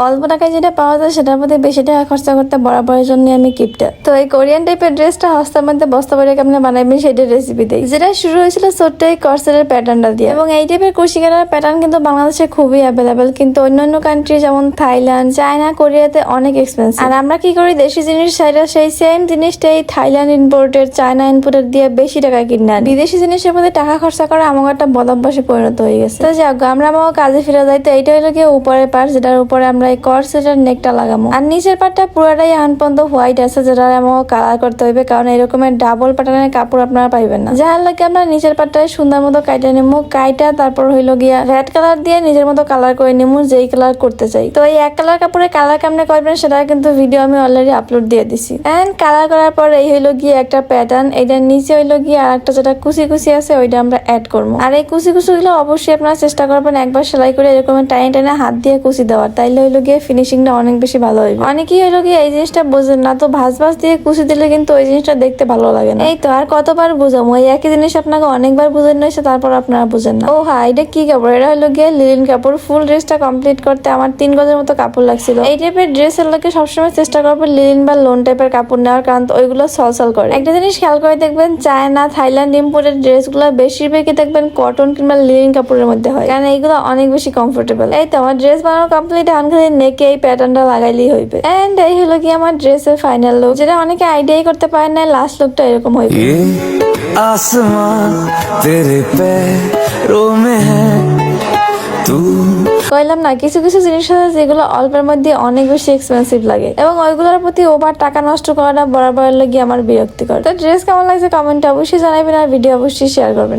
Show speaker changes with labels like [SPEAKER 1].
[SPEAKER 1] অল্প টাকায় যেটা পাওয়া যায় সেটার মধ্যে বেশি টাকা খরচা করতে বরাবরের জন্য আমি কিপটা। তো এই কোরিয়ান টাইপের ড্রেসটা হস্তের মধ্যে বস্তা করে কেমনে বানাবেন সেটার রেসিপি দেই, যেটা শুরু হয়েছিল ছোট্ট এই কর্সেটের প্যাটার্নটা দিয়ে। এবং এই টাইপের কুশি কাটার প্যাটার্ন কিন্তু বাংলাদেশে খুবই অ্যাভেলেবেল, কিন্তু অন্যান্য কান্ট্রি যেমন থাইল্যান্ড, চায়না, কোরিয়াতে অনেক এক্সপেন্সিভ। আর আমরা কি করি, দেশি জিনিস ছাড়া সেই সেম জিনিসটাই থাইল্যান্ড ইম্পোর্টেড, চায়না ইম্পোর্টেড দিয়ে বেশি টাকা কিনে আনি। বিদেশি জিনিসের মধ্যে টাকা খরচা করা আমার একটা বদভ্যাসে পরিণত হয়ে গেছে। তো যাক, আমরা আমার কাজে ফিরে যাই। তো এইটা হলো গিয়ে উপরের পার্ট, যেটার উপরে আমরা এই কর্সেটের নেকটা লাগাবো। আর নিচের পার্টটা পুরোটাই এখন পর্যন্ত হোয়াইট আছে, যেটা আমার কালার করতে হইবে, কারণ এরকমের ডাবল প্যাটার্নের কাপড় আপনারা পাইবেন না। যার লাগে আমরা নিচের পার্টটায় সুন্দর মতো কাইটা নিমু, কাইটা তারপর হইলো গিয়া রেড কালার দিয়ে নিজের মতো কালার করে নিমু, যেই কালার করতে চাই। তো এই এক কালার কাপড়ে কালার কেমনে করবেন সেটা কিন্তু ভিডিও আমি অলরেডি আপলোড দিয়ে দিছি। এন্ড কালার করার পর এই হইলো গিয়ে একটা প্যাটার্ন, এইটার নিচে হইলো গিয়ে আর একটা যেটা কুচি কুচি আছে ওইটা আমরা অ্যাড করবো। আর এই কুচি কুচি গুলো অবশ্যই আপনারা চেষ্টা করবেন একবার সেলাই করে এরকম টাইনে টাইনে হাত দিয়ে কুচি দেওয়ার, তাইলে হইলো গিয়ে ফিনিশিংটা অনেক বেশি ভালো হইবে। অনেকেই হইলো গিয়ে এই জিনিসটা বোঝেন না, তো ভাঁজ দিয়ে কুচি দিলে কিন্তু ওই জিনিসটা দেখতে ভালো লাগে না। এই তো আর কতবার বুঝাবো, এই একই জিনিস আপনাকে অনেকবার বুঝানো হয়েছে, তারপর আপনারা বুঝেন না। ও হ্যাঁ, এটা কি কাপড়? এটা হলো গিয়ে লিলিন কাপড়। ফুল ড্রেসটা কমপ্লিট করতে আমার 3 গজের মতো কাপড় লাগছিল। এই টাইপের ড্রেসের লোকে সবসময় চেষ্টা করবে লিলিন বা লোন টাইপের কাপড় নেওয়ার, কারণ ওইগুলো সলসল করে। একটা জিনিস খেয়াল করে দেখবেন, চায়না, থাইল্যান্ড ইম্পোর্টেড ড্রেসগুলো বেশিরভাগই দেখবেন কটন কিংবা লিলিন কাপড়ের মধ্যে হয়, কারণ এইগুলো অনেক বেশি কমফোর্টেবল। এই তো আমার ড্রেস বানানো কমপ্লিট, এখন খালি নেকে এই প্যাটার্নটা লাগাইলেই হইবে। এন্ড এই হলো কি আমার ড্রেসের ফাইনাল লুক, যেটা অনেকে আইডিয়াই করতে পারেন না লাস্ট লুকটা এরকম হইবে। কইলাম না, কিছু কিছু জিনিস আছে যেগুলো অল্পের মধ্যে অনেক বেশি এক্সপেন্সিভ লাগে, এবং ওইগুলোর প্রতি ওভার টাকা নষ্ট করাটা বরাবর লাগে আমার বিরক্তিকর। তো ড্রেস কেমন লাগছে কমেন্টে অবশ্যই জানাবেন, আর ভিডিও অবশ্যই শেয়ার করবেন।